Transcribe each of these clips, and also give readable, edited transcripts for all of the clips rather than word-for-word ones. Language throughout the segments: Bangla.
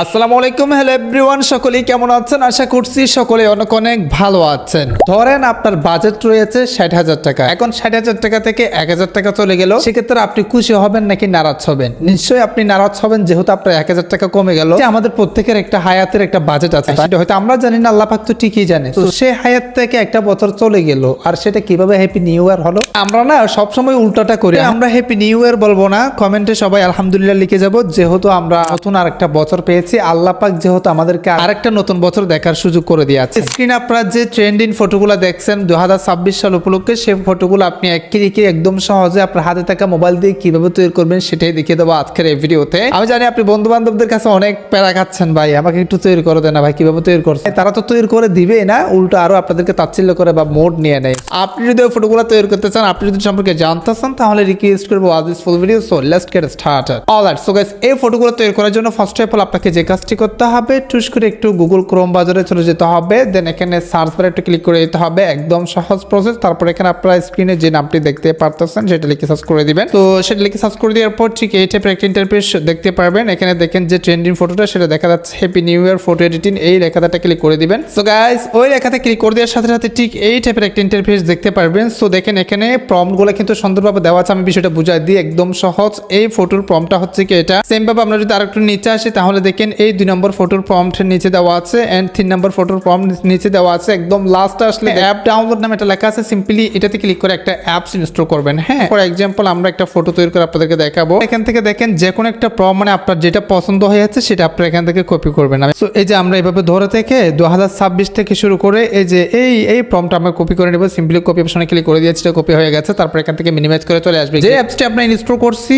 আসসালামু আলাইকুম, হ্যালো এভরিওয়ান, সকলেই কেমন আছেন? আশা করছি সকলে অনেক অনেক ভালো আছেন। ধরেন আপনার বাজেট রয়েছে 60,000 টাকা। এখন 60,000 টাকা থেকে 1,000 টাকা চলে গেল, সেক্ষেত্রে আপনি খুশি হবেন নাকি নারাজ হবেন? নিশ্চয়ই আপনি নারাজ হবেন, যেহেতু আপনার 1,000 টাকা কমে গেল। আমাদের প্রত্যেকের একটা হায়াতের একটা বাজেট আছে, সেটা হয়তো আমরা জানি না, আল্লাহ পাক তো ঠিকই জানে। তো সেই হায়াত থেকে একটা বছর চলে গেল, আর সেটা কিভাবে হ্যাপি নিউ ইয়ার হলো? আমরা না সবসময় উল্টাটা করি। আমরা হ্যাপি নিউ ইয়ার বলবো না, কমেন্টে সবাই আলহামদুলিল্লাহ লিখে যাব, যেহেতু আমরা নতুন আরেকটা বছর পেয়েছি। আল্লাহ পাক যেহেতু আমাদেরকে আরেকটা নতুন বছর দেখার সুযোগ করে দিয়েছে। স্ক্রিনে আপনারা যে ট্রেন্ডিং ফটোগুলো দেখছেন 2026 সাল উপলক্ষে, সেই ফটোগুলো আপনি একদম সহজে আপনার হাতে থাকা মোবাইল দিয়ে কিভাবে তৈরি করবেন সেটাই দেখিয়ে দেবো আজকের এই ভিডিওতে। আমি জানি আপনি বন্ধু বান্ধবদের কাছে অনেক প্যারা খাচ্ছেন, ভাই আমাকে একটু তৈরি করে দেন না ভাই, কিভাবে তৈরি করছে। তারা তো তৈরি করে দিবে না, উল্টো আরো আপনাদেরকে তাচ্ছিল্য করে বা মোড নিয়ে নেয়। আপনি যদি ওই ফটোগুলো তৈরি করতে চান, আপনি যদি সম্পর্কে জানতে চান, তাহলে রিকোয়েস্ট করবো watch this full video. So let's get started. Alright, so guys, এই ফটোগুলো তৈরি করার জন্য ফার্স্ট অফ অল আপনাকে যে কাজটি করতে হবে, টুস করে একটু গুগল ক্রোম বাজারে চলে যেতে হবে। দেন এখানে সার্চ বারে একটু ক্লিক করে দিতে হবে, একদম সহজ প্রসেস। তারপর এখানে আপনারা স্ক্রিনে যে নামটি দেখতে পারতেছেন সেটা লিখে সার্চ করে দিবেন। তো সেটা লিখে সার্চ করে দেওয়ার পর ঠিক এই টাইপের একটা ইন্টারফেস দেখতে পারবেন। এখানে দেখেন যে ট্রেন্ডিং ফটোটা, সেটা দেখা যাচ্ছে happy new year photo editing, এই লেখাটা ক্লিক করে দিবেন। সো গাইস, ওই লেখাতে ক্লিক করে দেওয়ার সাথে সাথে ঠিক এই টাইপের একটা ইন্টারফেস দেখতে পারবেন। সো দেখেন এখানে প্রম্পটগুলো কিন্তু সুন্দরভাবে দেওয়া আছে। আমি বিষয়টা বুঝাই দিই, একদম সহজ। এই ফটোর প্রম্পটটা হচ্ছে কি এটা সেম ভাবে আমরা যদি আরেকটু নিচে আসি, তাহলে দেখেন এই 2 নম্বর ফটোর প্রম্পটের নিচে দেওয়া আছে, এন্ড 3 নম্বর ফটোর প্রম্পট নিচে দেওয়া আছে। একদম লাস্টে আসলে অ্যাপ ডাউনলোড নামে একটা লেখা আছে, সিম্পলি এটাতে ক্লিক করে একটা অ্যাপস ইনস্টল করবেন। হ্যাঁ, ফর এক্সাম্পল আমরা একটা ফটো তৈরি করে আপনাদেরকে দেখাবো। এখান থেকে দেখেন যে কোনো একটা প্রম্পট, মানে আপনার যেটা পছন্দ হয়ে যাচ্ছে সেটা আপনারা এখান থেকে কপি করবেন। সো এই যে আমরা এইভাবে ধরে থেকে 2026 থেকে শুরু করে এই যে এই প্রম্পট আমরা কপি করে নেব। সিম্পলি কপি অপশনে ক্লিক করে দিয়েছি, এটা কপি হয়ে গেছে। তারপর এখান থেকে মিনিমাইজ করে চলে আসবে। যে অ্যাপসটি আমরা ইনস্টল করছি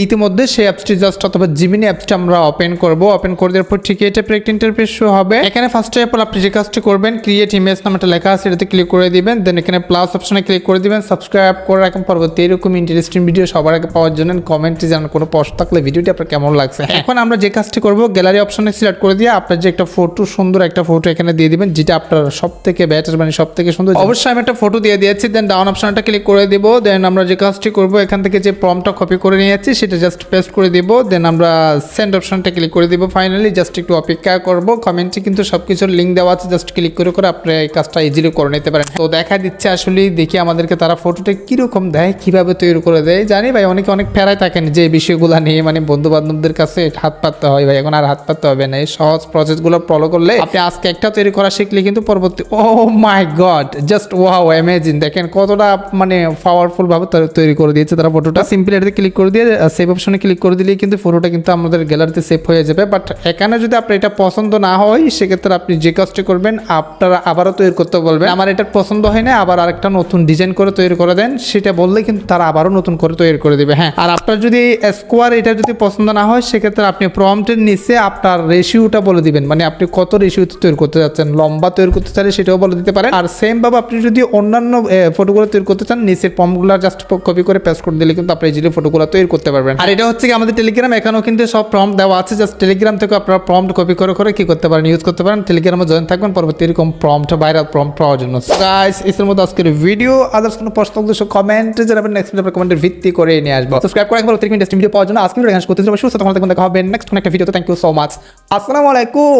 ইতিমধ্যে, সেই অ্যাপসটি জাস্ট অথবা জিমিনি অ্যাপসটি আমরা ওপেন করব। ওপেন করে দেওয়ার পর ঠিক এই টাইপের একটা ইন্টারফেস শো হবে। এখানে ফার্স্ট অফ অল আপনি যে কাজটি করবেন, ক্রিয়েট ইমেজ নামে একটা লেখা আছে, এটাতে ক্লিক করে দিবেন। দেন এখানে প্লাস অপশনে ক্লিক করে দিবেন। সাবস্ক্রাইব করে রাখেন পরবর্তী এরকম ইন্টারেস্টিং ভিডিও সবার আগে পাওয়ার জন্য। কমেন্টে জানান কোনো প্রশ্ন থাকলে ভিডিওটি আপনার কেমন লাগছে। এখন আমরা যে কাজটি করব, গ্যালারি অপশনে সিলেক্ট করে দিয়ে আপনার যে একটা ফটো, সুন্দর একটা ফটো এখানে দিয়ে দিবেন, যেটা আপনার সব থেকে বেটার, মানে সব থেকে সুন্দর। অবশ্যই আমি একটা ফটো দিয়ে দিয়েছি। দেন ডাউন অপশনটা ক্লিক করে দিব। দেন আমরা যে কাজটি করব, এখান থেকে যে প্রম্পটটা কপি করে নিয়েছি সেটা জাস্ট পেস্ট করে দিব। দেন আমরা সেন্ড অপশনটা ক্লিক করে দিব। ফাইনালি জাস্ট একটু অপেক্ষা করব। কমেন্টে কিন্তু সবকিছুর লিঙ্ক দেওয়া আছে, জাস্ট ক্লিক করে আপনি এই কাজটা ইজিলি করে নিতে পারেন। তো দেখা দিচ্ছে আসলে, দেখি আমাদেরকে তারা ফটোটা কিরকম দেয়, কিভাবে তৈরি করে দেয়। জানি ভাই অনেকে অনেক ফেরায় থাকেন যে বিষয়গুলো নিয়ে, মানে বন্ধু বান্ধবদের কাছে হাত পাততে হয়। ভাই এখন আর হাত পাততে হবে না, এই সহজ প্রসেসগুলো ফলো করলে আপনি আজকে একটা তৈরি করা শিখলে কিন্তু পরবর্তী, ও মাই গড, জাস্ট ওয়াও, অ্যামেজিং। দেখেন কতটা মানে পাওয়ারফুল ভাবে তৈরি করে দিয়েছে তারা ফটোটা। সিম্পলি এটাতে ক্লিক করে দিয়ে সেভ অপশনে ক্লিক করে দিলেই কিন্তু ফটোটা কিন্তু আমাদের গ্যালারিতে সেভ হয়ে যাবে। বাট এখানে যদি আপনার এটা পছন্দ না হয়, সেক্ষেত্রে আপনি যে কাজটি করবেন, আপনারা আবারও তৈরি করতে বলবেন। আমার এটা পছন্দ হয় না, আবার আরেকটা নতুন ডিজাইন করে তৈরি করে দেন, সেটা বললে কিন্তু তারা আবারও নতুন করে তৈরি করে দেবে। হ্যাঁ, আর আপনার যদি স্কোয়ার এটা যদি পছন্দ না হয়, সেক্ষেত্রে আপনি প্রম্পটের নিচে আপনার রেশিওটা বলে দিবেন, মানে আপনি কত রেশিওতে তৈরি করতে যাচ্ছেন। লম্বা তৈরি করতে চাইলে সেটাও বলে দিতে পারেন। আর সেম ভাবে আপনি যদি অন্যান্য ফটোগুলো তৈরি করতে চান, নিচের প্রম্পটগুলো জাস্ট কপি করে পেস্ট করে দিলে কিন্তু আপনি ইজিলি ফটোগুলো তৈরি করতে পারবেন। আর এটা হচ্ছে কি আমাদের টেলিগ্রাম, এখানেও কিন্তু সব প্রম্পট দেওয়া আছে। জাস্ট টেলিগ্রাম থেকে আপনারা প্রম্পট কপি করে কি করতে পারেন, ইউজ করতে পারেন। টেলিগ্রামে জয়েন থাকবেন পরবর্তী এরকম প্রম্পট, ভাইরাল প্রম্পট পাওয়ার জন্য। গাইস, এর মধ্যে আজকের ভিডিও, আদার্স কোনো প্রশ্ন উদ্দেশ্য কমেন্টে জানাবেন, নেক্সট ভিডিও কমেন্টের ভিত্তি করে নিয়ে আসবো। সাবস্ক্রাইব করে রাখবেন পরবর্তী ইন্টারেস্টিং ভিডিও পাওয়ার জন্য। আজকে ভিডিও এখানে করতে সুস্থ থাকুন, দেখা হবে নেক্সট কোনো একটা ভিডিওতে। Thank you so much. আসসালামু আলাইকুম।